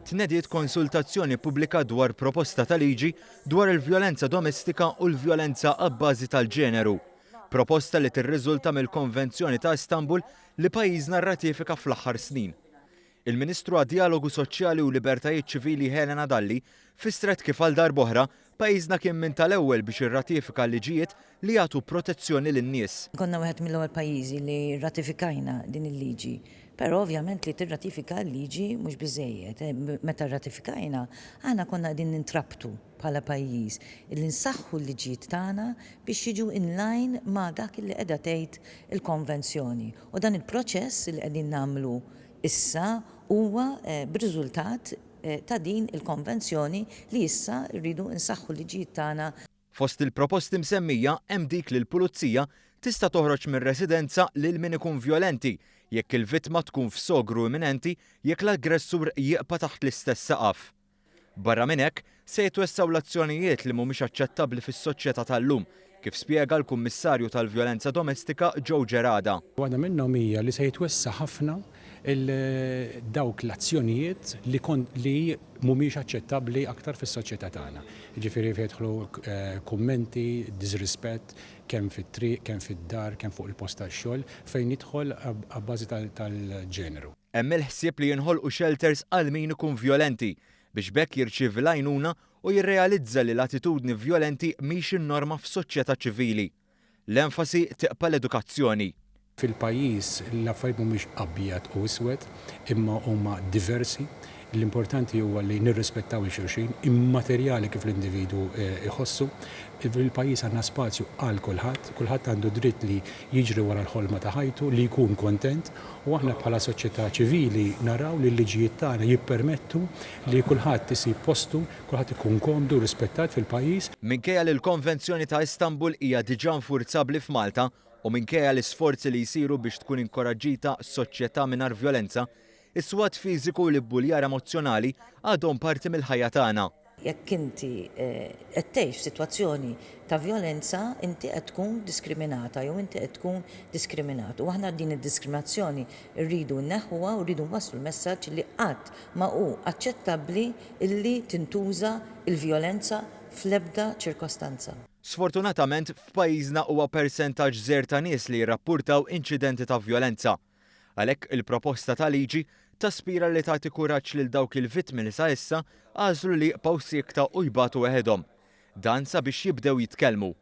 tnediet konsultazzjoni pubblika dwar proposta ta' liġi dwar il-vjolenza domestika u l-vjolenza abbażi tal-ġeneru. Proposta li tirriżulta mill-Konvenzjoni ta' Istanbul li pajjiżna rratifika fl-aħħar snin. Il-Ministru għad-Dialogu Soċjali u Libertajiet Ċivili Helena Dalli fistret kif għal darb'oħra pajjiżna kien minn tal-ewwel biex irratifika liġijiet li jagħtu protezzjoni lin-nies. Konna wieħed mill-ewwel pajjiżi li rratifikajna din il-liġi. Però ovvjament li tirratifika l-liġi mhux biżejjed. Meta rratifikajna, aħna konna qegħdin nintrabtu bħala pajjiż illi nsaħħu l-liġijiet tagħna biex jiġu in line ma' dak li qiegħda tgħid il-konvenzjoni. U dan il-proċess li qegħdin nagħmlu issa huwa b'riżultat ta' din il-konvenzjoni li issa rridu nsaħħu l-liġijiet tagħna. Fost il-proposti msemmija hemm dik li l-pulizija tista' toħroġ mir-residenza lil min ikun vjolenti jekk il-vittma tkun f'sogru imminenti jekk l-aggressur jieqa' taħt l-istess saqaf. Barra minn hekk se jitwessaw l-azzjonijiet li mhumiex aċċettabbli fis-soċjetà tal-lum kif spjega l-Kummissarju tal-Vjolenza Domestika Joe Gerada. Waħda minnhom hija li se jitwessa ħafna dawk l-azzjonijiet li mhumiex aċċettabbli aktar fis-soċjetà tagħna. Jiġifieri jidħlu kummenti, disrispett kemm fit-triq, kemm fid-dar, kemm fuq il-post tax-xogħol fejn jidħol abbażi tal-ġeneru. Hemm il-ħsieb li jinħolqu shelters għal min ikun vjolenti biex bekk jirċievi l-għajnuna u jirrealizza li l-attitudni vjolenti mhix in-norma f'soċjetà ċivili. L-enfasi tiqpa l-edukazzjoni. Fil-pajjiż l-affarijiet mhumiex abjad u iswed imma huma diversi. L-importanti huwa li nirrispettaw il-xulxin, immaterjali kif l-individu iħossu. Fil-pajjiż għandna spazju għal kulħadd għandu dritt li jiġri wara l-ħolma ta' ħajtu, li jkun kontent u aħna bħala soċjetà ċivili naraw li l-liġijiet tagħna jippermettu li kulħadd isib postu, kulħadd ikun komdu rispettat fil-pajjiż. Minkejja li l-Konvenzjoni ta' Istanbul hija diġà nfurzabbli f'Malta u minkejja l-isforzi li jsiru biex tkun inkoraġġita soċjetà mingħajr vjolenza, is-swat fiżiku u l-ibbuljar emozzjonali għadhom parti mill-ħajja tagħna. Jekk inti qed tgħix f'sitwazzjoni ta' vjolenza, inti qed tkun diskriminata jew inti qed tkun diskriminat. U aħna din id-diskriminazzjoni rridu nneħħuha u rridu nwasslu l-messaġġ li qatt ma hu aċċettabbli illi tintuża il-vjolenza fl-ebda ċirkostanza. Sfortunatament f'pajjiżna huwa persentaġġ żgħir ta' nies li jirrappurtaw inċidenti ta' vjolenza. Għalhekk il-proposta ta' liġi taspira li tagħti kuraġġ lil dawk il-vittmi li sa issa għażlu li jibqgħu siekta u jbatu weħedhom. Dan sabiex jibdew jitkellmu.